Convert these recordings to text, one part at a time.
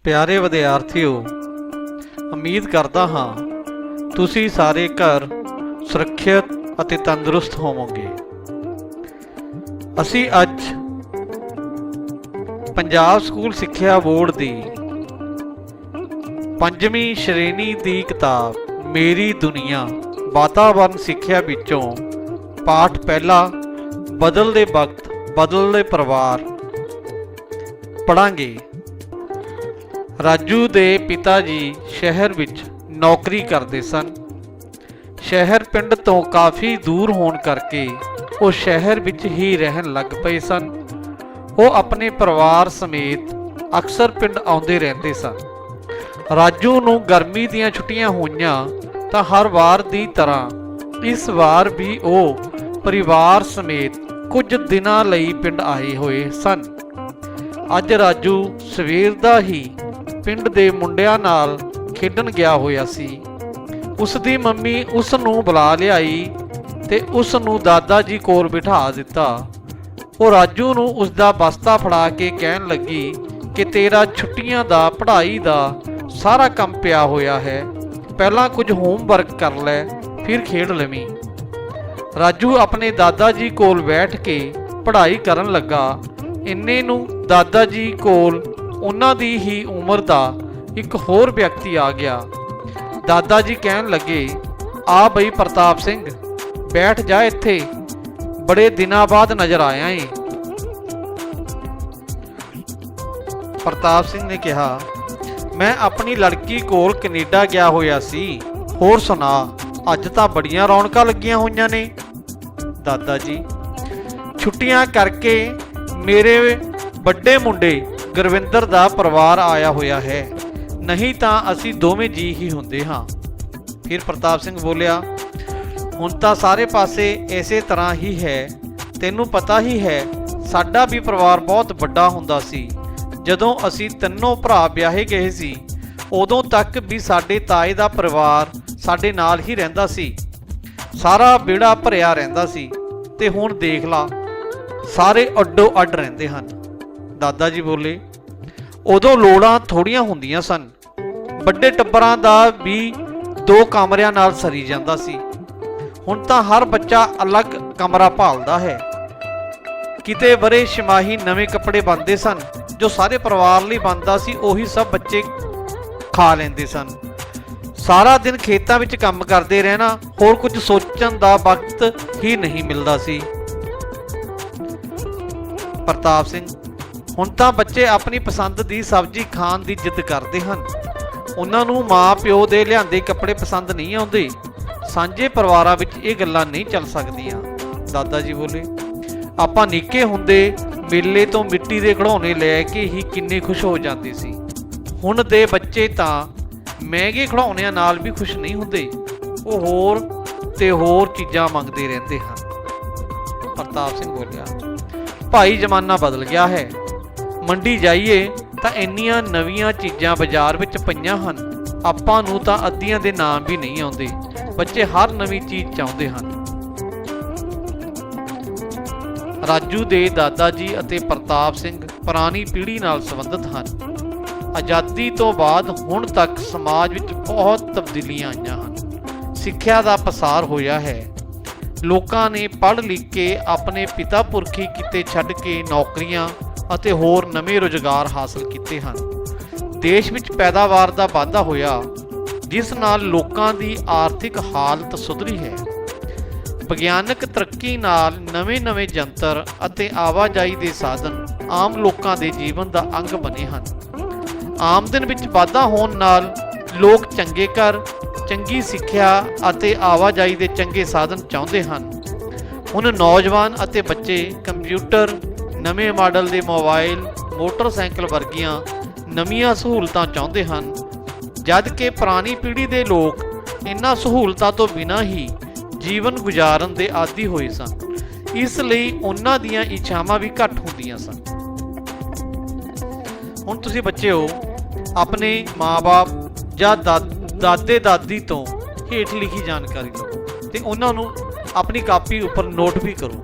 ਪਿਆਰੇ ਵਿਦਿਆਰਥੀਓ, ਉਮੀਦ ਕਰਦਾ ਹਾਂ ਤੁਸੀਂ ਸਾਰੇ ਘਰ ਸੁਰੱਖਿਅਤ ਅਤੇ ਤੰਦਰੁਸਤ ਹੋਵੋਗੇ। ਅਸੀਂ ਅੱਜ ਪੰਜਾਬ ਸਕੂਲ ਸਿੱਖਿਆ ਬੋਰਡ ਦੀ 5ਵੀਂ ਸ਼੍ਰੇਣੀ ਦੀ ਕਿਤਾਬ ਮੇਰੀ ਦੁਨੀਆ ਵਾਤਾਵਰਨ ਸਿੱਖਿਆ ਵਿੱਚੋਂ ਪਾਠ ਪਹਿਲਾ ਬਦਲਦੇ ਵਕਤ ਬਦਲਦੇ ਪਰਿਵਾਰ ਪੜ੍ਹਾਂਗੇ। ਰਾਜੂ ਦੇ ਪਿਤਾ ਜੀ ਸ਼ਹਿਰ ਵਿੱਚ ਨੌਕਰੀ ਕਰਦੇ ਸਨ। ਸ਼ਹਿਰ ਪਿੰਡ ਤੋਂ ਕਾਫੀ ਦੂਰ ਹੋਣ ਕਰਕੇ ਉਹ ਸ਼ਹਿਰ ਵਿੱਚ ਹੀ ਰਹਿਣ ਲੱਗ ਪਏ ਸਨ। ਉਹ ਆਪਣੇ ਪਰਿਵਾਰ ਸਮੇਤ ਅਕਸਰ ਪਿੰਡ ਆਉਂਦੇ ਰਹਿੰਦੇ ਸਨ। ਰਾਜੂ ਨੂੰ ਗਰਮੀ ਦੀਆਂ ਛੁੱਟੀਆਂ ਹੋਈਆਂ ਤਾਂ ਹਰ ਵਾਰ ਦੀ ਤਰ੍ਹਾਂ ਇਸ ਵਾਰ ਵੀ ਉਹ ਪਰਿਵਾਰ ਸਮੇਤ ਕੁਝ ਦਿਨਾਂ ਲਈ ਪਿੰਡ ਆਏ ਹੋਏ ਸਨ। ਅੱਜ ਰਾਜੂ ਸਵੇਰ ਦਾ ਹੀ ਪਿੰਡ ਦੇ ਮੁੰਡਿਆਂ ਨਾਲ ਖੇਡਣ ਗਿਆ ਹੋਇਆ ਸੀ। ਉਸ ਦੀ ਮੰਮੀ ਉਸ ਨੂੰ ਬੁਲਾ ਲਿਆਈ ਤੇ ਉਸ ਨੂੰ ਦਾਦਾ ਜੀ ਕੋਲ ਬਿਠਾ ਦਿੱਤਾ। ਉਹ ਰਾਜੂ ਨੂੰ ਉਸ ਦਾ ਬਸਤਾ ਫੜਾ ਕੇ ਕਹਿਣ ਲੱਗੀ ਕਿ ਤੇਰਾ ਛੁੱਟੀਆਂ ਦਾ ਪੜ੍ਹਾਈ ਦਾ ਸਾਰਾ ਕੰਮ ਪਿਆ ਹੋਇਆ ਹੈ, ਪਹਿਲਾਂ ਕੁਝ ਹੋਮਵਰਕ ਕਰ ਲੈ ਫਿਰ ਖੇਡ ਲਵੀਂ। ਰਾਜੂ ਆਪਣੇ ਦਾਦਾ ਜੀ ਕੋਲ ਬੈਠ ਕੇ ਪੜ੍ਹਾਈ ਕਰਨ ਲੱਗਾ। ਇੰਨੇ ਨੂੰ ਦਾਦਾ ਜੀ ਕੋਲ ਉਹਨਾਂ ਦੀ ਹੀ ਉਮਰ ਦਾ ਇੱਕ ਹੋਰ ਵਿਅਕਤੀ ਆ ਗਿਆ। ਦਾਦਾ ਜੀ ਕਹਿਣ ਲੱਗੇ, ਆ ਬਈ ਪ੍ਰਤਾਪ ਸਿੰਘ, ਬੈਠ ਜਾ ਇੱਥੇ, ਬੜੇ ਦਿਨਾਂ ਬਾਅਦ ਨਜ਼ਰ ਆਇਆ ਏ। ਪ੍ਰਤਾਪ ਸਿੰਘ ਨੇ ਕਿਹਾ, ਮੈਂ ਆਪਣੀ ਲੜਕੀ ਕੋਲ ਕੈਨੇਡਾ ਗਿਆ ਹੋਇਆ ਸੀ, ਹੋਰ ਸੁਣਾ, ਅੱਜ ਤਾਂ ਬੜੀਆਂ ਰੌਣਕਾਂ ਲੱਗੀਆਂ ਹੋਈਆਂ ਨੇ। ਦਾਦਾ ਜੀ, ਛੁੱਟੀਆਂ ਕਰਕੇ ਮੇਰੇ ਵੱਡੇ ਮੁੰਡੇ ਗੁਰਵਿੰਦਰ ਦਾ ਪਰਿਵਾਰ ਆਇਆ ਹੋਇਆ ਹੈ, ਨਹੀਂ ਤਾਂ ਅਸੀਂ ਦੋਵੇਂ ਜੀ ਹੀ ਹੁੰਦੇ ਹਾਂ। ਫਿਰ ਪ੍ਰਤਾਪ ਸਿੰਘ ਬੋਲਿਆ, ਹੁਣ ਤਾਂ ਸਾਰੇ ਪਾਸੇ ਇਸੇ ਤਰ੍ਹਾਂ ਹੀ ਹੈ, ਤੈਨੂੰ ਪਤਾ ਹੀ ਹੈ ਸਾਡਾ ਵੀ ਪਰਿਵਾਰ ਬਹੁਤ ਵੱਡਾ ਹੁੰਦਾ ਸੀ। ਜਦੋਂ ਅਸੀਂ ਤਿੰਨੋਂ ਭਰਾ ਵਿਆਹੇ ਗਏ ਸੀ ਉਦੋਂ ਤੱਕ ਵੀ ਸਾਡੇ ਤਾਏ ਦਾ ਪਰਿਵਾਰ ਸਾਡੇ ਨਾਲ ਹੀ ਰਹਿੰਦਾ ਸੀ, ਸਾਰਾ ਵਿਹੜਾ ਭਰਿਆ ਰਹਿੰਦਾ ਸੀ, ਤੇ ਹੁਣ ਦੇਖ ਲਾ ਸਾਰੇ ਅੱਡੋ ਅੱਡ ਰਹਿੰਦੇ ਹਨ। ਦਾਦਾ ਜੀ ਬੋਲੇ, ਉਦੋਂ ਲੋੜਾਂ ਥੋੜੀਆਂ ਹੁੰਦੀਆਂ ਸਨ, ਵੱਡੇ ਟੱਬਰਾਂ ਦਾ ਵੀ 2 ਕਮਰਿਆਂ ਨਾਲ ਸਰੀ ਜਾਂਦਾ ਸੀ। ਹੁਣ ਤਾਂ ਹਰ ਬੱਚਾ ਅਲੱਗ ਕਮਰਾ ਭਾਲਦਾ ਹੈ। ਕਿਤੇ ਬਰੇ ਛਮਾਹੀ ਨਵੇਂ ਕੱਪੜੇ ਬਣਦੇ ਸਨ, ਜੋ ਸਾਰੇ ਪਰਿਵਾਰ ਲਈ ਬਣਦਾ ਸੀ ਉਹੀ ਸਭ ਬੱਚੇ ਖਾ ਲੈਂਦੇ ਸਨ। ਸਾਰਾ ਦਿਨ ਖੇਤਾਂ ਵਿੱਚ ਕੰਮ ਕਰਦੇ ਰਹਿਣਾ, ਹੋਰ ਕੁਝ ਸੋਚਣ ਦਾ ਵਕਤ ਹੀ ਨਹੀਂ ਮਿਲਦਾ ਸੀ। ਪ੍ਰਤਾਪ ਸਿੰਘ, ਹੁਣ ਤਾਂ ਬੱਚੇ ਆਪਣੀ ਪਸੰਦ ਦੀ ਸਬਜ਼ੀ ਖਾਣ ਦੀ ਜਿੱਦ ਕਰਦੇ ਹਨ, ਉਹਨਾਂ ਨੂੰ ਮਾਂ ਪਿਓ ਦੇ ਲਿਆਂਦੇ ਕੱਪੜੇ ਪਸੰਦ ਨਹੀਂ ਆਉਂਦੇ। ਸਾਂਝੇ ਪਰਿਵਾਰਾਂ ਵਿੱਚ ਇਹ ਗੱਲਾਂ ਨਹੀਂ ਚੱਲ ਸਕਦੀਆਂ। ਦਾਦਾ ਜੀ ਬੋਲੇ, ਆਪਾਂ ਨਿੱਕੇ ਹੁੰਦੇ ਮੇਲੇ ਤੋਂ ਮਿੱਟੀ ਦੇ ਖਿਡੌਣੇ ਲੈ ਕੇ ਹੀ ਕਿੰਨੇ ਖੁਸ਼ ਹੋ ਜਾਂਦੇ ਸੀ। ਹੁਣ ਦੇ ਬੱਚੇ ਤਾਂ ਮਹਿੰਗੇ ਖਿਡੌਣਿਆਂ ਨਾਲ ਵੀ ਖੁਸ਼ ਨਹੀਂ ਹੁੰਦੇ, ਉਹ ਹੋਰ ਤੇ ਹੋਰ ਚੀਜ਼ਾਂ ਮੰਗਦੇ ਰਹਿੰਦੇ ਹਨ। ਪ੍ਰਤਾਪ ਸਿੰਘ ਬੋਲਿਆ, ਭਾਈ ਜ਼ਮਾਨਾ ਬਦਲ ਗਿਆ ਹੈ, ਮੰਡੀ ਜਾਈਏ ਤਾਂ ਇੰਨੀਆਂ ਨਵੀਆਂ ਚੀਜ਼ਾਂ ਬਾਜ਼ਾਰ ਵਿੱਚ ਪਈਆਂ ਹਨ, ਆਪਾਂ ਨੂੰ ਤਾਂ ਅੱਧੀਆਂ ਦੇ ਨਾਮ ਵੀ ਨਹੀਂ ਆਉਂਦੇ। ਬੱਚੇ ਹਰ ਨਵੀਂ ਚੀਜ਼ ਚਾਹੁੰਦੇ ਹਨ। ਰਾਜੂ ਦੇ ਦਾਦਾ ਜੀ ਅਤੇ ਪ੍ਰਤਾਪ ਸਿੰਘ ਪੁਰਾਣੀ ਪੀੜ੍ਹੀ ਨਾਲ ਸੰਬੰਧਿਤ ਹਨ। ਆਜ਼ਾਦੀ ਤੋਂ ਬਾਅਦ ਹੁਣ ਤੱਕ ਸਮਾਜ ਵਿੱਚ ਬਹੁਤ ਤਬਦੀਲੀਆਂ ਆਈਆਂ ਹਨ। ਸਿੱਖਿਆ ਦਾ ਪਸਾਰ ਹੋਇਆ ਹੈ। ਲੋਕਾਂ ਨੇ ਪੜ੍ਹ ਲਿਖ ਕੇ ਆਪਣੇ ਪਿਤਾ ਪੁਰਖੀ ਕਿੱਤੇ ਛੱਡ ਕੇ ਨੌਕਰੀਆਂ ਅਤੇ ਹੋਰ ਨਵੇਂ ਰੁਜ਼ਗਾਰ ਹਾਸਲ ਕੀਤੇ ਹਨ। ਦੇਸ਼ ਵਿੱਚ ਪੈਦਾਵਾਰ ਦਾ ਵਾਧਾ ਹੋਇਆ, ਜਿਸ ਨਾਲ ਲੋਕਾਂ ਦੀ ਆਰਥਿਕ ਹਾਲਤ ਸੁਧਰੀ ਹੈ। ਵਿਗਿਆਨਕ ਤਰੱਕੀ ਨਾਲ ਨਵੇਂ-ਨਵੇਂ ਯੰਤਰ ਅਤੇ ਆਵਾਜਾਈ ਦੇ ਸਾਧਨ ਆਮ ਲੋਕਾਂ ਦੇ ਜੀਵਨ ਦਾ ਅੰਗ ਬਣੇ ਹਨ। ਆਮਦਨ ਵਿੱਚ ਵਾਧਾ ਹੋਣ ਨਾਲ ਲੋਕ ਚੰਗੇ ਘਰ, ਚੰਗੀ ਸਿੱਖਿਆ ਅਤੇ ਆਵਾਜਾਈ ਦੇ ਚੰਗੇ ਸਾਧਨ ਚਾਹੁੰਦੇ ਹਨ। ਹੁਣ ਨੌਜਵਾਨ ਅਤੇ ਬੱਚੇ ਕੰਪਿਊਟਰ, ਨਵੇਂ ਮਾਡਲ ਦੇ ਮੋਬਾਈਲ, ਮੋਟਰਸਾਈਕਲ ਵਰਗੀਆਂ ਨਵੀਆਂ ਸਹੂਲਤਾਂ ਚਾਹੁੰਦੇ ਹਨ, ਜਦ ਕਿ ਪੁਰਾਣੀ ਪੀੜ੍ਹੀ ਦੇ ਲੋਕ ਇਹਨਾਂ ਸਹੂਲਤਾਂ ਤੋਂ ਬਿਨਾਂ ਹੀ ਜੀਵਨ ਗੁਜ਼ਾਰਨ ਦੇ ਆਦੀ ਹੋਏ ਸਨ। ਇਸ ਲਈ ਉਹਨਾਂ ਦੀਆਂ ਇੱਛਾਵਾਂ ਵੀ ਘੱਟ ਹੁੰਦੀਆਂ ਸਨ। ਹੁਣ ਤੁਸੀਂ ਬੱਚਿਓ ਆਪਣੇ ਮਾਂ-ਬਾਪ ਜਾਂ ਦਾਦੇ ਦਾਦੀ ਤੋਂ ਹੇਠ ਲਿਖੀ ਜਾਣਕਾਰੀ ਲਓ ਤੇ ਉਹਨਾਂ ਨੂੰ ਆਪਣੀ ਕਾਪੀ ਉੱਪਰ ਨੋਟ ਵੀ ਕਰੋ।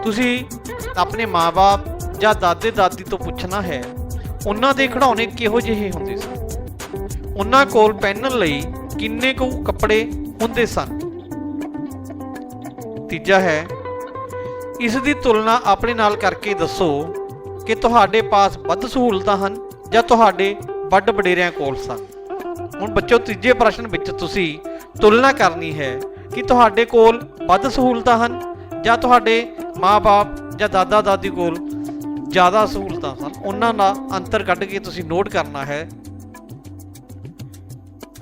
ਤੁਸੀਂ ਆਪਣੇ ਮਾਂ-ਬਾਪ ਜਾਂ ਦਾਦੇ ਦਾਦੀ ਤੋਂ ਪੁੱਛਣਾ ਹੈ ਉਹਨਾਂ ਦੇ ਖਿਡੌਣੇ ਕਿਹੋ ਜਿਹੇ ਹੁੰਦੇ ਸਨ, ਉਹਨਾਂ ਕੋਲ ਪਹਿਨਣ ਲਈ ਕਿੰਨੇ ਕੁ ਕੱਪੜੇ ਹੁੰਦੇ ਸਨ। ਤੀਜਾ ਹੈ, ਇਸ ਦੀ ਤੁਲਨਾ ਆਪਣੇ ਨਾਲ ਕਰਕੇ ਦੱਸੋ ਕਿ ਤੁਹਾਡੇ ਪਾਸ ਵੱਧ ਸਹੂਲਤਾਂ ਹਨ ਜਾਂ ਤੁਹਾਡੇ ਵੱਡ ਵਡੇਰਿਆਂ ਕੋਲ ਸਨ। ਹੁਣ ਬੱਚਿਓ, ਤੀਜੇ ਪ੍ਰਸ਼ਨ ਵਿੱਚ ਤੁਸੀਂ ਤੁਲਨਾ ਕਰਨੀ ਹੈ ਕਿ ਤੁਹਾਡੇ ਕੋਲ ਵੱਧ ਸਹੂਲਤਾਂ ਹਨ ਜਾਂ ਤੁਹਾਡੇ ਮਾਂ-ਬਾਪ ਜਾਂ ਦਾਦਾ ਦਾਦੀ ਕੋਲ ਜ਼ਿਆਦਾ ਸਹੂਲਤਾਂ ਸਨ। ਉਹਨਾਂ ਦਾ ਅੰਤਰ ਕੱਢ ਕੇ ਤੁਸੀਂ ਨੋਟ ਕਰਨਾ ਹੈ।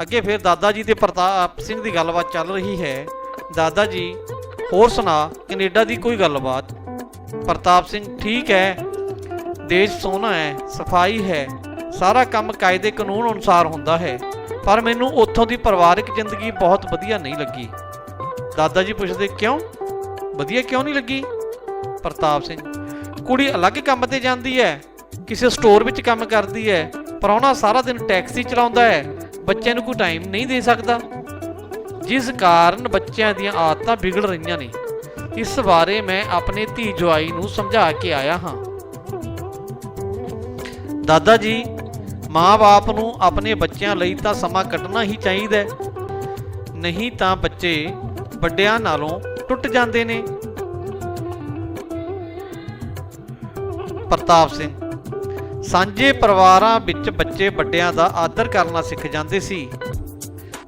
ਅੱਗੇ ਫਿਰ ਦਾਦਾ ਜੀ ਤੇ ਪ੍ਰਤਾਪ ਸਿੰਘ ਦੀ ਗੱਲਬਾਤ ਚੱਲ ਰਹੀ ਹੈ। ਦਾਦਾ ਜੀ, ਹੋਰ ਸੁਣਾ ਕੈਨੇਡਾ ਦੀ ਕੋਈ ਗੱਲਬਾਤ? ਪ੍ਰਤਾਪ ਸਿੰਘ, ਠੀਕ ਹੈ, ਦੇਸ਼ ਸੋਹਣਾ ਹੈ, ਸਫਾਈ ਹੈ, ਸਾਰਾ ਕੰਮ ਕਾਇਦੇ ਕਾਨੂੰਨ ਅਨੁਸਾਰ ਹੁੰਦਾ ਹੈ, ਪਰ ਮੈਨੂੰ ਉੱਥੋਂ ਦੀ ਪਰਿਵਾਰਕ ਜ਼ਿੰਦਗੀ ਬਹੁਤ ਵਧੀਆ ਨਹੀਂ ਲੱਗੀ। ਦਾਦਾ ਜੀ ਪੁੱਛਦੇ, ਕਿਉਂ? ਵਧੀਆ ਕਿਉਂ ਨਹੀਂ ਲੱਗੀ? ਪ੍ਰਤਾਪ ਸਿੰਘ, ਕੁੜੀ ਅਲੱਗ ਕੰਮ ਤੇ ਜਾਂਦੀ ਹੈ, ਕਿਸੇ ਸਟੋਰ ਵਿੱਚ ਕੰਮ ਕਰਦੀ ਹੈ, ਪ੍ਰਾਹੁਣਾ ਸਾਰਾ ਦਿਨ ਟੈਕਸੀ ਚਲਾਉਂਦਾ ਹੈ, ਬੱਚਿਆਂ ਨੂੰ ਕੋਈ ਟਾਈਮ ਨਹੀਂ ਦੇ ਸਕਦਾ, ਜਿਸ ਕਾਰਨ ਬੱਚਿਆਂ ਦੀਆਂ ਆਦਤਾਂ ਵਿਗੜ ਰਹੀਆਂ ਨੇ। ਇਸ ਬਾਰੇ ਮੈਂ ਆਪਣੇ ਧੀ ਜਵਾਈ ਨੂੰ ਸਮਝਾ ਕੇ ਆਇਆ ਹਾਂ। ਦਾਦਾ ਜੀ, ਮਾਂ-ਬਾਪ ਨੂੰ ਆਪਣੇ ਬੱਚਿਆਂ ਲਈ ਤਾਂ ਸਮਾਂ ਕੱਢਣਾ ਹੀ ਚਾਹੀਦਾ, ਨਹੀਂ ਤਾਂ ਬੱਚੇ ਵੱਡਿਆਂ ਨਾਲੋਂ ਟੁੱਟ ਜਾਂਦੇ ਨੇ। ਪ੍ਰਤਾਪ ਸਿੰਘ, ਸਾਂਝੇ ਪਰਿਵਾਰਾਂ ਵਿੱਚ ਬੱਚੇ ਵੱਡਿਆਂ ਦਾ ਆਦਰ ਕਰਨਾ ਸਿੱਖ ਜਾਂਦੇ ਸੀ,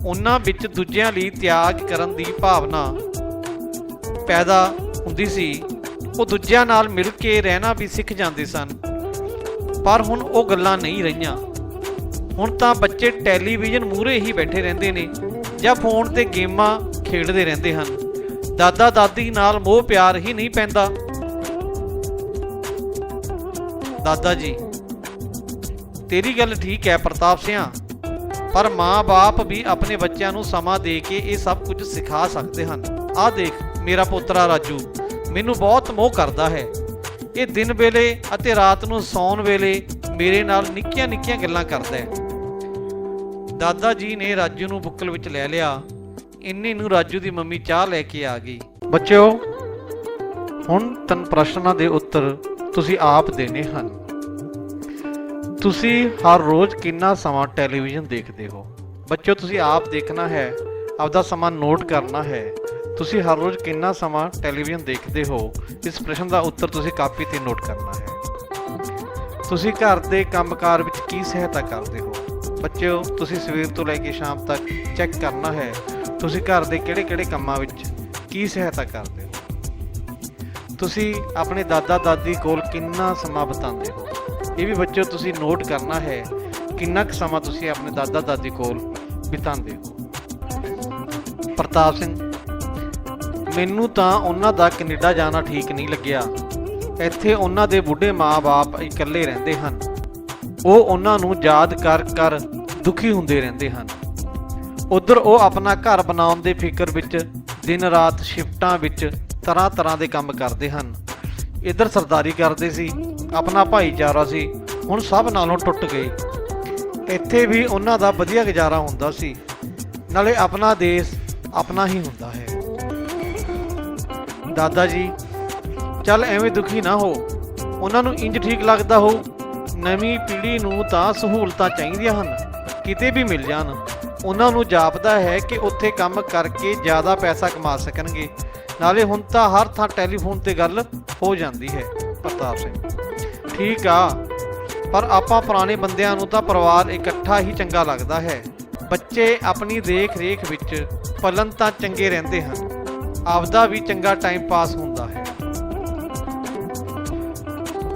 ਉਹਨਾਂ ਵਿੱਚ ਦੂਜਿਆਂ ਲਈ ਤਿਆਗ ਕਰਨ ਦੀ ਭਾਵਨਾ ਪੈਦਾ ਹੁੰਦੀ ਸੀ, ਉਹ ਦੂਜਿਆਂ ਨਾਲ ਮਿਲ ਕੇ ਰਹਿਣਾ ਵੀ ਸਿੱਖ ਜਾਂਦੇ ਸਨ। ਪਰ ਹੁਣ ਉਹ ਗੱਲਾਂ ਨਹੀਂ ਰਹੀਆਂ। ਹੁਣ ਤਾਂ ਬੱਚੇ ਟੈਲੀਵਿਜ਼ਨ ਮੂਹਰੇ ਹੀ ਬੈਠੇ ਰਹਿੰਦੇ ਨੇ ਜਾਂ ਫੋਨ ਤੇ ਗੇਮਾਂ ਖੇਡਦੇ ਰਹਿੰਦੇ ਹਨ। ਦਾਦਾ ਦਾਦੀ ਨਾਲ ਮੋਹ ਪਿਆਰ ਹੀ ਨਹੀਂ ਪੈਂਦਾ। ਦਾਦਾ ਜੀ, ਤੇਰੀ ਗੱਲ ਠੀਕ ਹੈ ਪ੍ਰਤਾਪ ਸਿਆਂ, ਪਰ ਮਾਂ-ਬਾਪ ਵੀ ਆਪਣੇ ਬੱਚਿਆਂ ਨੂੰ ਸਮਾਂ ਦੇ ਕੇ ਇਹ ਸਭ ਕੁਝ ਸਿਖਾ ਸਕਦੇ ਹਨ। ਆਹ ਦੇਖ, ਮੇਰਾ ਪੋਤਰਾ ਰਾਜੂ ਮੈਨੂੰ ਬਹੁਤ ਮੋਹ ਕਰਦਾ ਹੈ। ਇਹ ਦਿਨ ਵੇਲੇ ਅਤੇ ਰਾਤ ਨੂੰ ਸੌਣ ਵੇਲੇ ਮੇਰੇ ਨਾਲ ਨਿੱਕੀਆਂ-ਨਿੱਕੀਆਂ ਗੱਲਾਂ ਕਰਦਾ ਹੈ। ਦਾਦਾ ਜੀ ਨੇ ਰਾਜੂ ਨੂੰ ਬੁੱਕਲ ਵਿੱਚ ਲੈ ਲਿਆ। ਇੰਨੇ ਨੂੰ ਰਾਜੂ ਦੀ ਮੰਮੀ ਚਾਹ ਲੈ ਕੇ ਆ ਗਈ। ਬੱਚਿਓ, ਹੁਣ 3 ਪ੍ਰਸ਼ਨਾਂ ਦੇ ਉੱਤਰ ਤੁਸੀਂ ਆਪ ਦੇਣੇ ਹਨ। ਤੁਸੀਂ ਹਰ ਰੋਜ਼ ਕਿੰਨਾ ਸਮਾਂ ਟੈਲੀਵਿਜ਼ਨ ਦੇਖਦੇ ਹੋ? ਬੱਚਿਓ, ਤੁਸੀਂ ਆਪ ਦੇਖਣਾ ਹੈ, ਆਪਦਾ ਸਮਾਂ ਨੋਟ ਕਰਨਾ ਹੈ। ਤੁਸੀਂ ਹਰ ਰੋਜ਼ ਕਿੰਨਾ ਸਮਾਂ ਟੈਲੀਵਿਜ਼ਨ ਦੇਖਦੇ ਹੋ? ਇਸ ਪ੍ਰਸ਼ਨ ਦਾ ਉੱਤਰ ਤੁਸੀਂ ਕਾਪੀ ਤੇ ਨੋਟ ਕਰਨਾ ਹੈ। ਤੁਸੀਂ ਘਰ ਦੇ ਕੰਮਕਾਰ ਵਿੱਚ ਕੀ ਸਹਾਇਤਾ ਕਰਦੇ ਹੋ? ਬੱਚਿਓ, ਤੁਸੀਂ ਸਵੇਰ ਤੋਂ ਲੈ ਕੇ ਸ਼ਾਮ ਤੱਕ ਚੈੱਕ ਕਰਨਾ ਹੈ ਤੁਸੀਂ ਘਰ ਦੇ ਕਿਹੜੇ-ਕਿਹੜੇ ਕੰਮਾਂ ਵਿੱਚ ਕੀ ਸਹਾਇਤਾ ਕਰਦੇ ਹੋ। ਤੁਸੀਂ ਆਪਣੇ ਦਾਦਾ ਦਾਦੀ ਕੋਲ ਕਿੰਨਾ ਸਮਾਂ ਬਿਤਾਉਂਦੇ ਹੋ? ਇਹ ਵੀ ਬੱਚਿਓ ਤੁਸੀਂ ਨੋਟ ਕਰਨਾ ਹੈ, ਕਿੰਨਾ ਕੁ ਸਮਾਂ ਤੁਸੀਂ ਆਪਣੇ ਦਾਦਾ ਦਾਦੀ ਕੋਲ ਬਿਤਾਉਂਦੇ ਹੋ। ਪ੍ਰਤਾਪ ਸਿੰਘ, ਮੈਨੂੰ ਤਾਂ ਉਹਨਾਂ ਦਾ ਕੈਨੇਡਾ ਜਾਣਾ ਠੀਕ ਨਹੀਂ ਲੱਗਿਆ। ਇੱਥੇ ਉਹਨਾਂ ਦੇ ਬੁੱਢੇ ਮਾਂ-ਬਾਪ ਇਕੱਲੇ ਰਹਿੰਦੇ ਹਨ। ਉਹ ਉਹਨਾਂ ਨੂੰ ਯਾਦ ਕਰ ਕਰ ਦੁਖੀ ਹੁੰਦੇ ਰਹਿੰਦੇ ਹਨ। ਉੱਧਰ ਉਹ ਆਪਣਾ ਘਰ ਬਣਾਉਣ ਦੇ ਫਿਕਰ ਵਿੱਚ ਦਿਨ ਰਾਤ ਸ਼ਿਫਟਾਂ ਵਿੱਚ ਤਰ੍ਹਾਂ ਦੇ ਕੰਮ ਕਰਦੇ ਹਨ। ਇੱਧਰ ਸਰਦਾਰੀ ਕਰਦੇ ਸੀ, ਆਪਣਾ ਭਾਈਚਾਰਾ ਸੀ, ਹੁਣ ਸਭ ਨਾਲੋਂ ਟੁੱਟ ਗਏ। ਇੱਥੇ ਵੀ ਉਹਨਾਂ ਦਾ ਵਧੀਆ ਗੁਜ਼ਾਰਾ ਹੁੰਦਾ ਸੀ, ਨਾਲੇ ਆਪਣਾ ਦੇਸ਼ ਆਪਣਾ ਹੀ ਹੁੰਦਾ ਹੈ। ਦਾਦਾ ਜੀ, ਚੱਲ ਐਵੇਂ ਦੁਖੀ ਨਾ ਹੋ, ਉਹਨਾਂ ਨੂੰ ਇੰਜ ਠੀਕ ਲੱਗਦਾ ਹੋ। ਨਵੀਂ ਪੀੜ੍ਹੀ ਨੂੰ ਤਾਂ ਸਹੂਲਤਾਂ ਚਾਹੀਦੀਆਂ ਹਨ, ਕਿਤੇ ਵੀ ਮਿਲ ਜਾਣ। ਉਹਨਾਂ ਨੂੰ ਜਾਪਦਾ ਹੈ ਕਿ ਉੱਥੇ ਕੰਮ ਕਰਕੇ ਜ਼ਿਆਦਾ ਪੈਸਾ ਕਮਾ ਸਕਣਗੇ, ਨਾਲੇ ਹੁਣ ਤਾਂ ਹਰ ਥਾਂ ਟੈਲੀਫੋਨ ਤੇ ਗੱਲ ਹੋ ਜਾਂਦੀ ਹੈ। ਪ੍ਰਤਾਪ ਸਿੰਘ, ਠੀਕ ਆ, ਪਰ ਆਪਾਂ ਪੁਰਾਣੇ ਬੰਦਿਆਂ ਨੂੰ ਤਾਂ ਪਰਿਵਾਰ ਇਕੱਠਾ ਹੀ ਚੰਗਾ ਲੱਗਦਾ ਹੈ। ਬੱਚੇ ਆਪਣੀ ਦੇਖ ਰੇਖ ਵਿੱਚ ਪਲਣ ਤਾਂ ਚੰਗੇ ਰਹਿੰਦੇ ਹਨ, ਆਪਦਾ ਵੀ ਚੰਗਾ ਟਾਈਮ ਪਾਸ ਹੁੰਦਾ ਹੈ।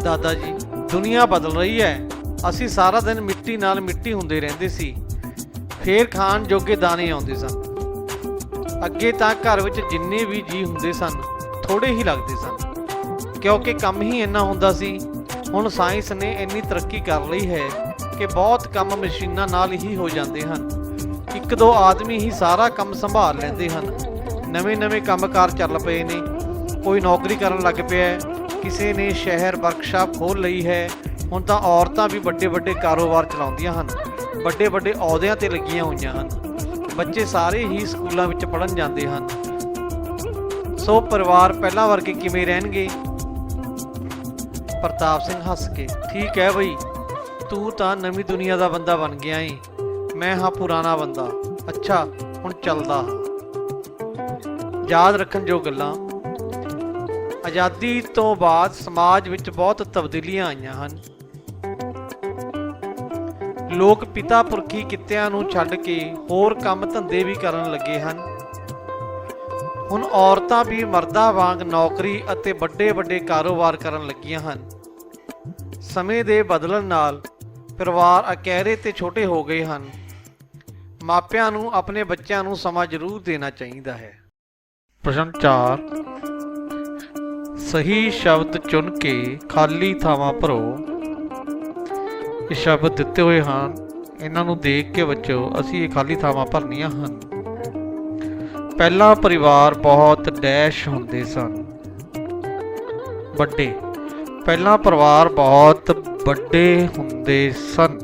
ਦਾਦਾ ਜੀ, ਦੁਨੀਆ ਬਦਲ ਰਹੀ ਹੈ। ਅਸੀਂ ਸਾਰਾ ਦਿਨ ਮਿੱਟੀ ਨਾਲ ਮਿੱਟੀ ਹੁੰਦੇ ਰਹਿੰਦੇ ਸੀ, ਫੇਰ ਖਾਣ ਜੋਗੇ ਦਾਣੇ ਆਉਂਦੇ ਸਨ। ਅੱਗੇ ਤਾਂ ਘਰ ਵਿੱਚ ਜਿੰਨੇ ਵੀ ਜੀਅ ਹੁੰਦੇ ਸਨ ਥੋੜੇ ਹੀ ਲੱਗਦੇ ਸਨ, ਕਿਉਂਕਿ ਕੰਮ ਹੀ ਇੰਨਾ ਹੁੰਦਾ ਸੀ। ਹੁਣ ਸਾਇੰਸ ਨੇ ਇੰਨੀ ਤਰੱਕੀ ਕਰ ਲਈ ਹੈ ਕਿ ਬਹੁਤ ਕੰਮ ਮਸ਼ੀਨਾਂ ਨਾਲ ਹੀ ਹੋ ਜਾਂਦੇ ਹਨ। 1-2 ਆਦਮੀ ਹੀ ਸਾਰਾ ਕੰਮ ਸੰਭਾਲ ਲੈਂਦੇ ਹਨ। ਨਵੇਂ ਕੰਮਕਾਰ ਚੱਲ ਪਏ ਨੇ, ਕੋਈ ਨੌਕਰੀ ਕਰਨ ਲੱਗ ਪਿਆ, ਕਿਸੇ ਨੇ ਸ਼ਹਿਰ ਵਰਕਸ਼ਾਪ ਖੋਲ੍ਹ ਲਈ ਹੈ। ਹੁਣ ਤਾਂ ਔਰਤਾਂ ਵੀ ਵੱਡੇ ਕਾਰੋਬਾਰ ਚਲਾਉਂਦੀਆਂ ਹਨ, ਵੱਡੇ ਅਹੁਦਿਆਂ ਤੇ ਲੱਗੀਆਂ ਹੋਈਆਂ ਹਨ। ਬੱਚੇ ਸਾਰੇ ਹੀ ਸਕੂਲਾਂ ਵਿੱਚ ਪੜ੍ਹਨ ਜਾਂਦੇ ਹਨ। ਸੋ ਪਰਿਵਾਰ ਪਹਿਲਾਂ ਵਰਗੇ ਕਿਵੇਂ ਰਹਿਣਗੇ? ਪ੍ਰਤਾਪ ਸਿੰਘ ਹੱਸ ਕੇ, ਠੀਕ ਹੈ ਬਈ, ਤੂੰ ਤਾਂ ਨਵੀਂ ਦੁਨੀਆ ਦਾ ਬੰਦਾ ਬਣ ਗਿਆ ਈ, ਮੈਂ ਹਾਂ ਪੁਰਾਣਾ ਬੰਦਾ। ਅੱਛਾ ਹੁਣ ਚੱਲਦਾ ਹਾਂ। ਯਾਦ ਰੱਖਣ ਜੋ ਗੱਲਾਂ, ਆਜ਼ਾਦੀ ਤੋਂ ਬਾਅਦ ਸਮਾਜ ਵਿੱਚ ਬਹੁਤ ਤਬਦੀਲੀਆਂ ਆਈਆਂ ਹਨ। ਲੋਕ ਪਿਤਾ ਪੁਰਖੀ ਕਿੱਤਿਆਂ ਨੂੰ ਛੱਡ ਕੇ ਹੋਰ ਕੰਮ ਧੰਦੇ ਵੀ ਕਰਨ ਲੱਗੇ ਹਨ। ਹੁਣ ਔਰਤਾਂ ਵੀ ਮਰਦਾਂ ਵਾਂਗ ਨੌਕਰੀ ਅਤੇ ਵੱਡੇ ਵੱਡੇ ਕਾਰੋਬਾਰ ਕਰਨ ਲੱਗੀਆਂ ਹਨ। ਸਮੇਂ ਦੇ ਬਦਲਣ ਨਾਲ ਪਰਿਵਾਰ ਅਕਹਿਰੇ ਤੇ ਛੋਟੇ ਹੋ ਗਏ ਹਨ। ਮਾਪਿਆਂ ਨੂੰ ਆਪਣੇ ਬੱਚਿਆਂ ਨੂੰ ਸਮਾਂ ਜ਼ਰੂਰ ਦੇਣਾ ਚਾਹੀਦਾ ਹੈ। ਪ੍ਰਸ਼ਨ 4, ਸਹੀ ਸ਼ਬਦ ਚੁਣ ਕੇ ਖਾਲੀ ਥਾਵਾਂ ਭਰੋ। ਇਹ ਸ਼ਬਦ ਦਿੱਤੇ ਹੋਏ ਹਨ, ਇਹਨਾਂ ਨੂੰ ਦੇਖ ਕੇ ਬੱਚਿਓ ਅਸੀਂ ਇਹ ਖਾਲੀ ਥਾਵਾਂ ਭਰਨੀਆਂ ਹਨ। ਪਹਿਲਾ ਪਰਿਵਾਰ ਬਹੁਤ ਡੈਸ਼ ਹੁੰਦੇ ਸਨ। ਵੱਡੇ, ਪਹਿਲਾ ਪਰਿਵਾਰ ਬਹੁਤ ਵੱਡੇ ਹੁੰਦੇ ਸਨ।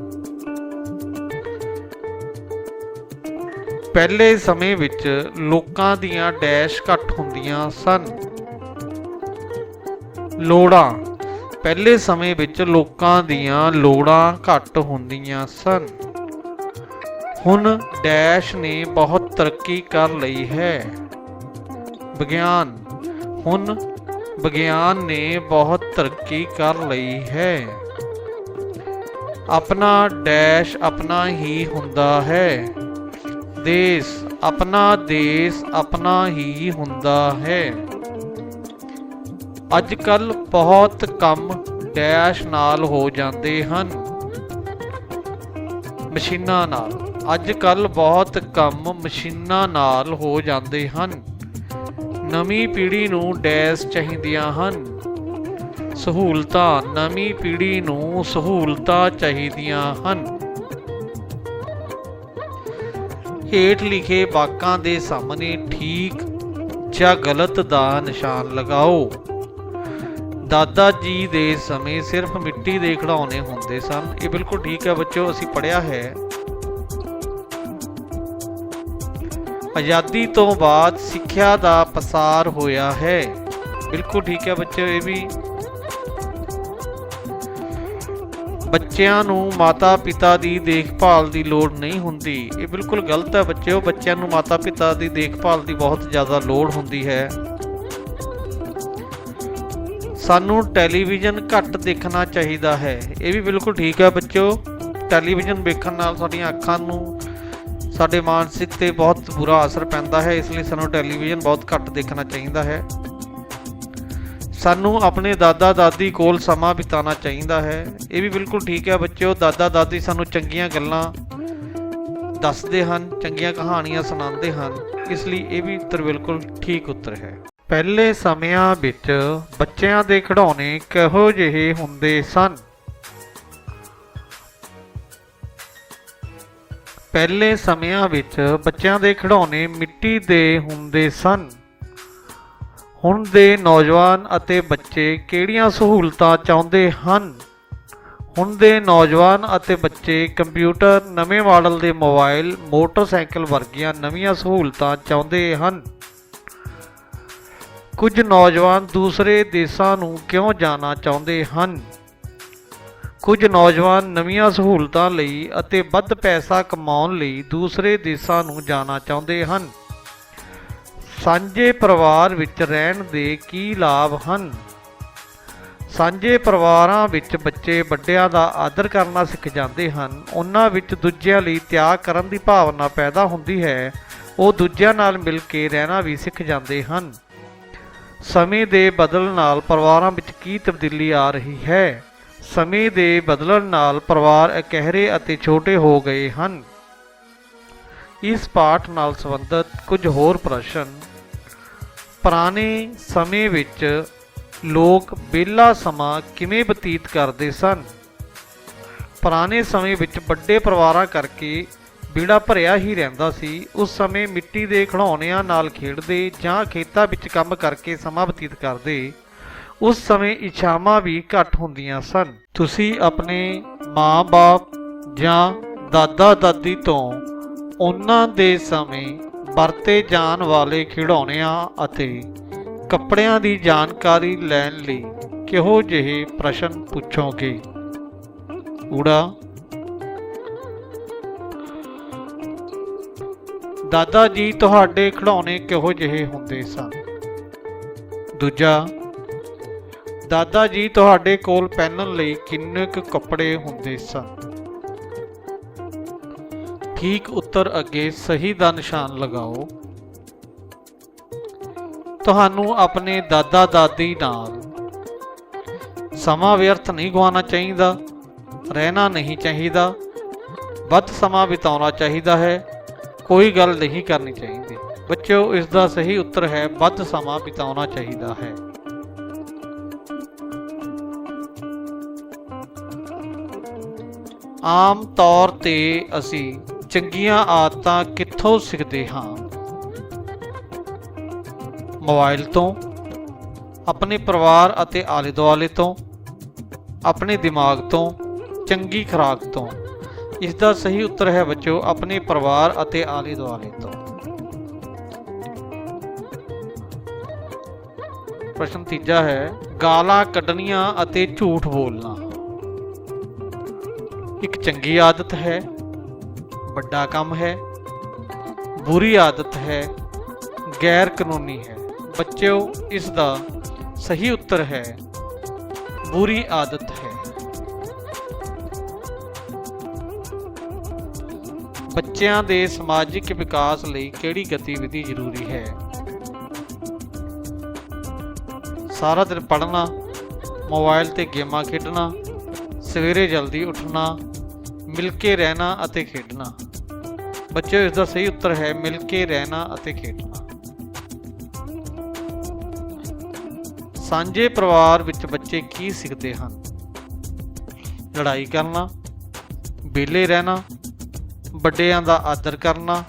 ਪਹਿਲੇ ਸਮੇਂ ਵਿੱਚ ਲੋਕਾਂ ਦੀਆਂ ਡੈਸ਼ ਘੱਟ ਹੁੰਦੀਆਂ ਸਨ। ਲੋੜਾਂ, ਪਹਿਲੇ ਸਮੇਂ ਵਿੱਚ ਲੋਕਾਂ ਦੀਆਂ ਲੋੜਾਂ ਘੱਟ ਹੁੰਦੀਆਂ ਸਨ। ਹੁਣ ਡੈਸ਼ ਨੇ ਬਹੁਤ ਤਰੱਕੀ ਕਰ ਲਈ ਹੈ। ਵਿਗਿਆਨ, ਹੁਣ ਵਿਗਿਆਨ ਨੇ ਬਹੁਤ ਤਰੱਕੀ ਕਰ ਲਈ ਹੈ। ਆਪਣਾ ਡੈਸ਼ ਆਪਣਾ ਹੀ ਹੁੰਦਾ ਹੈ। ਦੇਸ਼, ਆਪਣਾ ਦੇਸ਼ ਆਪਣਾ ਹੀ ਹੁੰਦਾ ਹੈ। ਅੱਜ ਕੱਲ੍ਹ ਬਹੁਤ ਕੰਮ ਡੈਸ਼ ਨਾਲ ਹੋ ਜਾਂਦੇ ਹਨ। ਮਸ਼ੀਨਾਂ ਨਾਲ, ਅੱਜ ਕੱਲ੍ਹ ਬਹੁਤ ਕੰਮ ਮਸ਼ੀਨਾਂ ਨਾਲ ਹੋ ਜਾਂਦੇ ਹਨ। ਨਵੀਂ ਪੀੜ੍ਹੀ ਨੂੰ ਡੈਸ਼ ਚਾਹੀਦੀਆਂ ਹਨ। ਸਹੂਲਤਾਂ, ਨਵੀਂ ਪੀੜ੍ਹੀ ਨੂੰ ਸਹੂਲਤਾਂ ਚਾਹੀਦੀਆਂ ਹਨ। ਹੇਠ ਲਿਖੇ ਵਾਕਾਂ ਦੇ ਸਾਹਮਣੇ ਠੀਕ ਜਾਂ ਗਲਤ ਦਾ ਨਿਸ਼ਾਨ ਲਗਾਓ। ਦਾਦਾ ਜੀ ਦੇ ਸਮੇਂ ਸਿਰਫ ਮਿੱਟੀ ਦੇ ਖਿਡੌਣੇ ਹੁੰਦੇ ਸਨ। ਇਹ ਬਿਲਕੁਲ ਠੀਕ ਹੈ ਬੱਚਿਓ, ਅਸੀਂ ਪੜ੍ਹਿਆ ਹੈ। ਆਜ਼ਾਦੀ ਤੋਂ ਬਾਅਦ ਸਿੱਖਿਆ ਦਾ ਪਸਾਰ ਹੋਇਆ ਹੈ। ਬਿਲਕੁਲ ਠੀਕ ਹੈ ਬੱਚਿਓ, ਇਹ ਵੀ। ਬੱਚਿਆਂ ਨੂੰ ਮਾਤਾ ਪਿਤਾ ਦੀ ਦੇਖਭਾਲ ਦੀ ਲੋੜ ਨਹੀਂ ਹੁੰਦੀ। ਇਹ ਬਿਲਕੁਲ ਗਲਤ ਹੈ ਬੱਚਿਓ, ਬੱਚਿਆਂ ਨੂੰ ਮਾਤਾ ਪਿਤਾ ਦੀ ਦੇਖਭਾਲ ਦੀ ਬਹੁਤ ਜ਼ਿਆਦਾ ਲੋੜ ਹੁੰਦੀ ਹੈ। ਸਾਨੂੰ ਟੈਲੀਵਿਜ਼ਨ ਘੱਟ ਦੇਖਣਾ ਚਾਹੀਦਾ ਹੈ। ਇਹ ਵੀ ਬਿਲਕੁਲ ਠੀਕ ਹੈ ਬੱਚਿਓ। ਟੈਲੀਵਿਜ਼ਨ ਵੇਖਣ ਨਾਲ ਸਾਡੀਆਂ ਅੱਖਾਂ ਨੂੰ, ਸਾਡੇ ਮਾਨਸਿਕ ਤੇ ਬਹੁਤ ਬੁਰਾ ਅਸਰ ਪੈਂਦਾ ਹੈ। ਇਸ ਲਈ ਸਾਨੂੰ ਟੈਲੀਵਿਜ਼ਨ ਬਹੁਤ ਘੱਟ ਦੇਖਣਾ ਚਾਹੀਦਾ ਹੈ। ਸਾਨੂੰ ਆਪਣੇ ਦਾਦਾ ਦਾਦੀ ਕੋਲ ਸਮਾਂ ਬਿਤਾਉਣਾ ਚਾਹੀਦਾ ਹੈ। ਇਹ ਵੀ ਬਿਲਕੁਲ ਠੀਕ ਹੈ ਬੱਚਿਓ। ਦਾਦਾ ਦਾਦੀ ਸਾਨੂੰ ਚੰਗੀਆਂ ਗੱਲਾਂ ਦੱਸਦੇ ਹਨ, ਚੰਗੀਆਂ ਕਹਾਣੀਆਂ ਸੁਣਾਉਂਦੇ ਹਨ। ਇਸ ਲਈ ਇਹ ਵੀ ਉੱਤਰ ਬਿਲਕੁਲ ਠੀਕ ਉੱਤਰ ਹੈ। ਪਹਿਲੇ ਸਮਿਆਂ ਵਿੱਚ ਬੱਚਿਆਂ ਦੇ ਖਿਡੌਣੇ ਕਿਹੋ ਜਿਹੇ ਹੁੰਦੇ ਸਨ? ਪਹਿਲੇ ਸਮਿਆਂ ਵਿੱਚ ਬੱਚਿਆਂ ਦੇ ਖਿਡੌਣੇ ਮਿੱਟੀ ਦੇ ਹੁੰਦੇ ਸਨ। ਹੁਣ ਦੇ ਨੌਜਵਾਨ ਅਤੇ ਬੱਚੇ ਕਿਹੜੀਆਂ ਸਹੂਲਤਾਂ ਚਾਹੁੰਦੇ ਹਨ? ਹੁਣ ਦੇ ਨੌਜਵਾਨ ਅਤੇ ਬੱਚੇ ਕੰਪਿਊਟਰ, ਨਵੇਂ ਮਾਡਲ ਦੇ ਮੋਬਾਈਲ, ਮੋਟਰਸਾਈਕਲ ਵਰਗੀਆਂ ਨਵੀਆਂ ਸਹੂਲਤਾਂ ਚਾਹੁੰਦੇ ਹਨ। ਕੁਝ ਨੌਜਵਾਨ ਦੂਸਰੇ ਦੇਸ਼ਾਂ ਨੂੰ ਕਿਉਂ ਜਾਣਾ ਚਾਹੁੰਦੇ ਹਨ? ਕੁਝ ਨੌਜਵਾਨ ਨਵੀਆਂ ਸਹੂਲਤਾਂ ਲਈ ਅਤੇ ਵੱਧ ਪੈਸਾ ਕਮਾਉਣ ਲਈ ਦੂਸਰੇ ਦੇਸ਼ਾਂ ਨੂੰ ਜਾਣਾ ਚਾਹੁੰਦੇ ਹਨ। ਸਾਂਝੇ ਪਰਿਵਾਰ ਵਿੱਚ ਰਹਿਣ ਦੇ ਕੀ ਲਾਭ ਹਨ? ਸਾਂਝੇ ਪਰਿਵਾਰਾਂ ਵਿੱਚ ਬੱਚੇ ਵੱਡਿਆਂ ਦਾ ਆਦਰ ਕਰਨਾ ਸਿੱਖ ਜਾਂਦੇ ਹਨ। ਉਹਨਾਂ ਵਿੱਚ ਦੂਜਿਆਂ ਲਈ ਤਿਆਗ ਕਰਨ ਦੀ ਭਾਵਨਾ ਪੈਦਾ ਹੁੰਦੀ ਹੈ। ਉਹ ਦੂਜਿਆਂ ਨਾਲ ਮਿਲ ਕੇ ਰਹਿਣਾ ਵੀ ਸਿੱਖ ਜਾਂਦੇ ਹਨ। ਸਮੇਂ ਦੇ ਬਦਲਣ ਨਾਲ ਪਰਿਵਾਰਾਂ ਵਿੱਚ ਕੀ ਤਬਦੀਲੀ ਆ ਰਹੀ ਹੈ? ਸਮੇਂ ਦੇ ਬਦਲਣ ਨਾਲ ਪਰਿਵਾਰ ਇਕਹਿਰੇ ਅਤੇ ਛੋਟੇ ਹੋ ਗਏ ਹਨ। ਇਸ ਪਾਠ ਨਾਲ ਸੰਬੰਧਿਤ ਕੁਝ ਹੋਰ ਪ੍ਰਸ਼ਨ। ਪੁਰਾਣੇ ਸਮੇਂ ਵਿੱਚ ਲੋਕ ਵਿਹਲਾ ਸਮਾਂ ਕਿਵੇਂ ਬਤੀਤ ਕਰਦੇ ਸਨ? ਪੁਰਾਣੇ ਸਮੇਂ ਵਿੱਚ ਵੱਡੇ ਪਰਿਵਾਰਾਂ ਕਰਕੇ ਵਿਹੜਾ ਭਰਿਆ ਹੀ ਰਹਿੰਦਾ ਸੀ। ਉਸ ਸਮੇਂ ਮਿੱਟੀ ਦੇ ਖਿਡੌਣਿਆਂ ਨਾਲ ਖੇਡਦੇ ਜਾਂ ਖੇਤਾਂ ਵਿੱਚ ਕੰਮ ਕਰਕੇ ਸਮਾਂ ਬਤੀਤ ਕਰਦੇ। ਉਸ ਸਮੇਂ ਇੱਛਾਵਾਂ ਵੀ ਘੱਟ ਹੁੰਦੀਆਂ ਸਨ। ਤੁਸੀਂ ਆਪਣੇ ਮਾਂ-ਬਾਪ ਜਾਂ ਦਾਦਾ-ਦਾਦੀ ਤੋਂ ਉਹਨਾਂ ਦੇ ਸਮੇਂ ਵਰਤੇ ਜਾਣ ਵਾਲੇ ਖਿਡੌਣਿਆਂ ਅਤੇ ਕੱਪੜਿਆਂ ਦੀ ਜਾਣਕਾਰੀ ਲੈਣ ਲਈ ਕਿਹੋ ਜਿਹੇ ਪ੍ਰਸ਼ਨ ਪੁੱਛੋਗੇ? ਊੜਾ। ਦਾਦਾ ਜੀ ਤੁਹਾਡੇ ਖਿਡੌਣੇ ਕਿਹੋ ਜਿਹੇ ਹੁੰਦੇ ਸਨ? ਦੂਜਾ, ਦਾਦਾ ਜੀ ਤੁਹਾਡੇ ਕੋਲ ਪਹਿਨਣ ਲਈ ਕਿੰਨੇ ਕੁ ਕੱਪੜੇ ਹੁੰਦੇ ਸਨ? ਠੀਕ ਉੱਤਰ ਅੱਗੇ ਸਹੀ ਦਾ ਨਿਸ਼ਾਨ ਲਗਾਓ। ਤੁਹਾਨੂੰ ਆਪਣੇ ਦਾਦਾ ਦਾਦੀ ਨਾਲ ਸਮਾਂ ਵਿਅਰਥ ਨਹੀਂ ਗਵਾਉਣਾ ਚਾਹੀਦਾ, ਰਹਿਣਾ ਨਹੀਂ ਚਾਹੀਦਾ, ਵੱਧ ਸਮਾਂ ਬਿਤਾਉਣਾ ਚਾਹੀਦਾ ਹੈ, ਕੋਈ ਗੱਲ ਨਹੀਂ ਕਰਨੀ ਚਾਹੀਦੀ। ਬੱਚਿਓ, ਇਸ ਦਾ ਸਹੀ ਉੱਤਰ ਹੈ ਵੱਧ ਸਮਾਂ ਬਿਤਾਉਣਾ ਚਾਹੀਦਾ ਹੈ। ਆਮ ਤੌਰ ਤੇ ਅਸੀਂ ਚੰਗੀਆਂ ਆਦਤਾਂ ਕਿੱਥੋਂ ਸਿੱਖਦੇ ਹਾਂ? ਮੋਬਾਈਲ ਤੋਂ, ਆਪਣੇ ਪਰਿਵਾਰ ਅਤੇ ਆਲੇ ਦੁਆਲੇ ਤੋਂ, ਆਪਣੇ ਦਿਮਾਗ ਤੋਂ, ਚੰਗੀ ਖੁਰਾਕ ਤੋਂ। ਇਸ ਦਾ ਸਹੀ ਉੱਤਰ ਹੈ ਬੱਚਿਓ ਆਪਣੇ ਪਰਿਵਾਰ ਅਤੇ ਆਲੇ ਦੁਆਲੇ ਤੋਂ। ਪ੍ਰਸ਼ਨ ਤੀਜਾ ਹੈ, ਗਾਲਾਂ ਕੱਢਣੀਆਂ ਅਤੇ ਝੂਠ ਬੋਲਣਾ ਇੱਕ ਚੰਗੀ ਆਦਤ ਹੈ, ਵੱਡਾ ਕੰਮ ਹੈ, ਬੁਰੀ ਆਦਤ ਹੈ, ਗੈਰ ਕਾਨੂੰਨੀ ਹੈ? ਬੱਚਿਓ, ਇਸ ਦਾ ਸਹੀ ਉੱਤਰ ਹੈ ਬੁਰੀ ਆਦਤ ਹੈ। ਬੱਚਿਆਂ ਦੇ ਸਮਾਜਿਕ ਵਿਕਾਸ ਲਈ ਕਿਹੜੀ ਗਤੀਵਿਧੀ ਜ਼ਰੂਰੀ ਹੈ? ਸਾਰਾ ਦਿਨ ਪੜ੍ਹਨਾ, ਮੋਬਾਈਲ ਤੇ ਗੇਮਾਂ ਖੇਡਣਾ, ਸਵੇਰੇ ਜਲਦੀ ਉੱਠਣਾ, ਮਿਲ ਕੇ ਰਹਿਣਾ ਅਤੇ ਖੇਡਣਾ। ਬੱਚਿਓ, ਇਸ ਦਾ ਸਹੀ ਉੱਤਰ ਹੈ ਮਿਲ ਕੇ ਰਹਿਣਾ ਅਤੇ ਖੇਡਣਾ। ਸਾਂਝੇ ਪਰਿਵਾਰ ਵਿੱਚ ਬੱਚੇ ਕੀ ਸਿੱਖਦੇ ਹਨ? ਲੜਾਈ ਕਰਨਾ, ਵਿਹਲੇ ਰਹਿਣਾ, ਵੱਡਿਆਂ ਦਾ ਆਦਰ ਕਰਨਾ,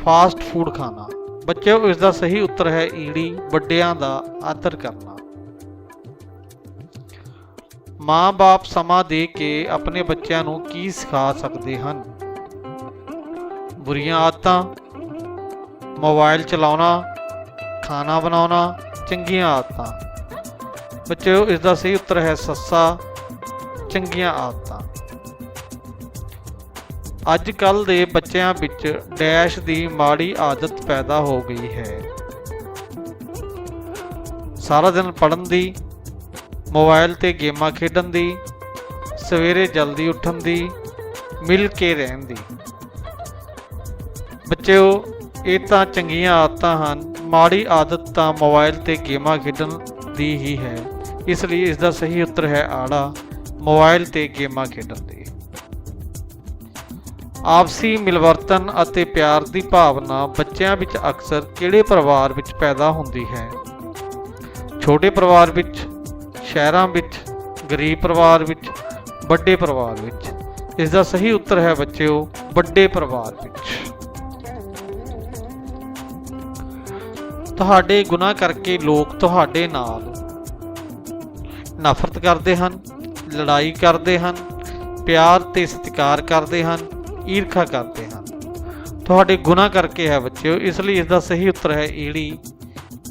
ਫਾਸਟ ਫੂਡ ਖਾਣਾ। ਬੱਚਿਓ, ਇਸ ਦਾ ਸਹੀ ਉੱਤਰ ਹੈ ਈੜੀ, ਵੱਡਿਆਂ ਦਾ ਆਦਰ ਕਰਨਾ। ਮਾਂ-ਬਾਪ ਸਮਾਂ ਦੇ ਕੇ ਆਪਣੇ ਬੱਚਿਆਂ ਨੂੰ ਕੀ ਸਿਖਾ ਸਕਦੇ ਹਨ? ਬੁਰੀਆਂ ਆਦਤਾਂ, ਮੋਬਾਈਲ ਚਲਾਉਣਾ, ਖਾਣਾ ਬਣਾਉਣਾ, ਚੰਗੀਆਂ ਆਦਤਾਂ। ਬੱਚਿਓ, ਇਸ ਦਾ ਸਹੀ ਉੱਤਰ ਹੈ ਸੱਸਾ, ਚੰਗੀਆਂ ਆਦਤਾਂ। ਅੱਜ ਕੱਲ੍ਹ ਦੇ ਬੱਚਿਆਂ ਵਿੱਚ ਡੈਸ਼ ਦੀ ਮਾੜੀ ਆਦਤ ਪੈਦਾ ਹੋ ਗਈ ਹੈ। ਸਾਰਾ ਦਿਨ ਪੜ੍ਹਨ ਦੀ, ਮੋਬਾਈਲ ਤੇ ਗੇਮਾਂ ਖੇਡਣ ਦੀ, ਸਵੇਰੇ ਜਲਦੀ ਉੱਠਣ ਦੀ, ਮਿਲ ਕੇ ਰਹਿਣ ਦੀ। ਬੱਚਿਓ, ਇਹ ਤਾਂ ਚੰਗੀਆਂ ਆਦਤਾਂ ਹਨ, ਮਾੜੀ ਆਦਤ ਤਾਂ ਮੋਬਾਈਲ ਤੇ ਗੇਮਾਂ ਖੇਡਣ ਦੀ ਹੀ ਹੈ। ਇਸ ਲਈ ਇਸ ਦਾ ਸਹੀ ਉੱਤਰ ਹੈ ਆੜਾ, ਮੋਬਾਈਲ ਤੇ ਗੇਮਾਂ ਖੇਡਣ ਦੀ। ਆਪਸੀ ਮਿਲਵਰਤਨ ਅਤੇ ਪਿਆਰ ਦੀ ਭਾਵਨਾ ਬੱਚਿਆਂ ਵਿੱਚ ਅਕਸਰ ਕਿਹੜੇ ਪਰਿਵਾਰ ਵਿੱਚ ਪੈਦਾ ਹੁੰਦੀ ਹੈ? ਛੋਟੇ ਪਰਿਵਾਰ ਵਿੱਚ, ਸ਼ਹਿਰਾਂ ਵਿੱਚ, ਗਰੀਬ ਪਰਿਵਾਰ ਵਿੱਚ, ਵੱਡੇ ਪਰਿਵਾਰ ਵਿੱਚ? ਇਸ ਦਾ ਸਹੀ ਉੱਤਰ ਹੈ ਬੱਚਿਓ ਵੱਡੇ ਪਰਿਵਾਰ ਵਿੱਚ। ਤੁਹਾਡੇ ਗੁਨਾਹ ਕਰਕੇ ਲੋਕ ਤੁਹਾਡੇ ਨਾਲ ਨਫ਼ਰਤ ਕਰਦੇ ਹਨ, ਲੜਾਈ ਕਰਦੇ ਹਨ, ਪਿਆਰ ਤੇ ਸਤਿਕਾਰ ਕਰਦੇ ਹਨ, ਈਰਖਾ ਕਰਦੇ ਹਨ। ਤੁਹਾਡੇ ਗੁਨਾਹ ਕਰਕੇ ਹੈ ਬੱਚਿਓ, ਇਸ ਲਈ ਇਸ ਦਾ ਸਹੀ ਉੱਤਰ ਹੈ ਈੜੀ,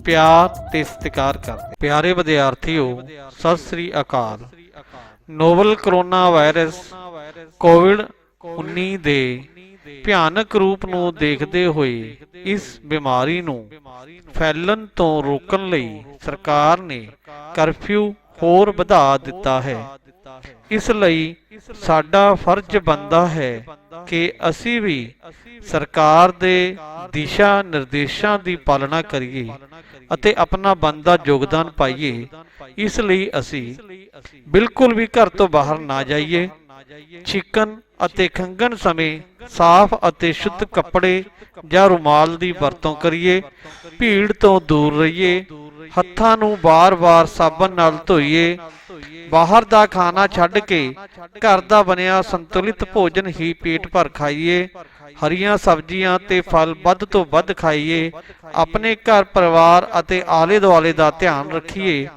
ਪਿਆਰ ਤੇ ਸਤਿਕਾਰ ਕਰਦੇ। ਪਿਆਰੇ ਵਿਦਿਆਰਥੀਓ, ਸਤਿ ਸ੍ਰੀ ਅਕਾਲ। ਨੋਵਲ ਕਰੋਨਾ ਵਾਇਰਸ ਕੋਵਿਡ-19 ਦੇ ਭਿਆਨਕ ਰੂਪ ਨੂੰ ਦੇਖਦੇ ਹੋਏ ਇਸ ਬਿਮਾਰੀ ਨੂੰ ਫੈਲਣ ਤੋਂ ਰੋਕਣ ਲਈ ਸਰਕਾਰ ਨੇ ਕਰਫਿਊ ਹੋਰ ਵਧਾ ਦਿੱਤਾ ਹੈ। ਇਸ ਲਈ ਸਾਡਾ ਫਰਜ਼ ਬਣਦਾ ਹੈ ਕਿ ਅਸੀਂ ਵੀ ਸਰਕਾਰ ਦੇ ਦਿਸ਼ਾ ਨਿਰਦੇਸ਼ਾਂ ਦੀ ਪਾਲਣਾ ਕਰੀਏ ਅਤੇ ਆਪਣਾ ਬਣਦਾ ਯੋਗਦਾਨ ਪਾਈਏ। ਇਸ ਲਈ ਅਸੀਂ ਬਿਲਕੁਲ ਵੀ ਘਰ ਤੋਂ ਬਾਹਰ ਨਾ ਜਾਈਏ। ਛਿੱਕਣ ਅਤੇ ਖੰਘਣ ਸਮੇਂ ਸਾਫ਼ ਅਤੇ ਸ਼ੁੱਧ ਕੱਪੜੇ ਜਾਂ ਰੁਮਾਲ ਦੀ ਵਰਤੋਂ ਕਰੀਏ। ਭੀੜ ਤੋਂ ਦੂਰ ਰਹੀਏ। ਹੱਥਾਂ ਨੂੰ ਵਾਰ-ਵਾਰ ਸਾਬਣ ਨਾਲ ਧੋਈਏ। ਬਾਹਰ ਦਾ ਖਾਣਾ ਛੱਡ ਕੇ ਘਰ ਦਾ ਬਣਿਆ ਸੰਤੁਲਿਤ ਭੋਜਨ ਹੀ ਪੇਟ ਭਰ ਖਾਈਏ। ਹਰੀਆਂ ਸਬਜ਼ੀਆਂ ਤੇ ਫਲ ਵੱਧ ਤੋਂ ਵੱਧ ਖਾਈਏ। ਆਪਣੇ ਘਰ ਪਰਿਵਾਰ ਅਤੇ ਆਲੇ ਦੁਆਲੇ ਦਾ ਧਿਆਨ ਰੱਖੀਏ।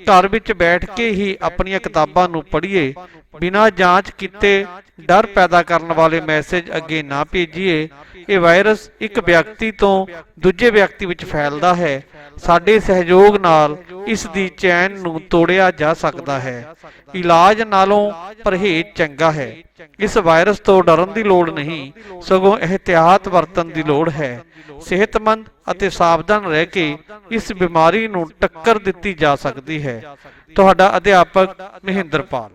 ਘਰ ਵਿੱਚ ਬੈਠ ਕੇ ਹੀ ਆਪਣੀਆਂ ਕਿਤਾਬਾਂ ਨੂੰ ਪੜ੍ਹੀਏ। ਬਿਨਾਂ ਜਾਂਚ ਕੀਤੇ ਡਰ ਪੈਦਾ ਕਰਨ ਵਾਲੇ ਮੈਸੇਜ ਅੱਗੇ ਨਾ ਭੇਜੀਏ। ਇਹ ਵਾਇਰਸ ਇੱਕ ਵਿਅਕਤੀ ਤੋਂ ਦੂਜੇ ਵਿਅਕਤੀ ਵਿੱਚ ਫੈਲਦਾ ਹੈ। ਸਾਡੇ ਸਹਿਯੋਗ ਨਾਲ ਇਸ ਦੀ ਚੈਨ ਨੂੰ ਤੋੜਿਆ ਜਾ ਸਕਦਾ ਹੈ। ਇਲਾਜ ਨਾਲੋਂ ਪਰਹੇਜ਼ ਚੰਗਾ ਹੈ। ਇਸ ਵਾਇਰਸ ਤੋਂ ਡਰਨ ਦੀ ਲੋੜ ਨਹੀਂ, ਸਗੋਂ ਇਹਤਿਆਤ ਵਰਤਣ ਦੀ ਲੋੜ ਹੈ। ਸਿਹਤਮੰਦ ਅਤੇ ਸਾਵਧਾਨ ਰਹਿ ਕੇ ਇਸ ਬਿਮਾਰੀ ਨੂੰ ਟੱਕਰ ਦਿੱਤੀ ਜਾ ਸਕਦੀ ਹੈ। ਤੁਹਾਡਾ ਅਧਿਆਪਕ ਮਹਿੰਦਰਪਾਲ।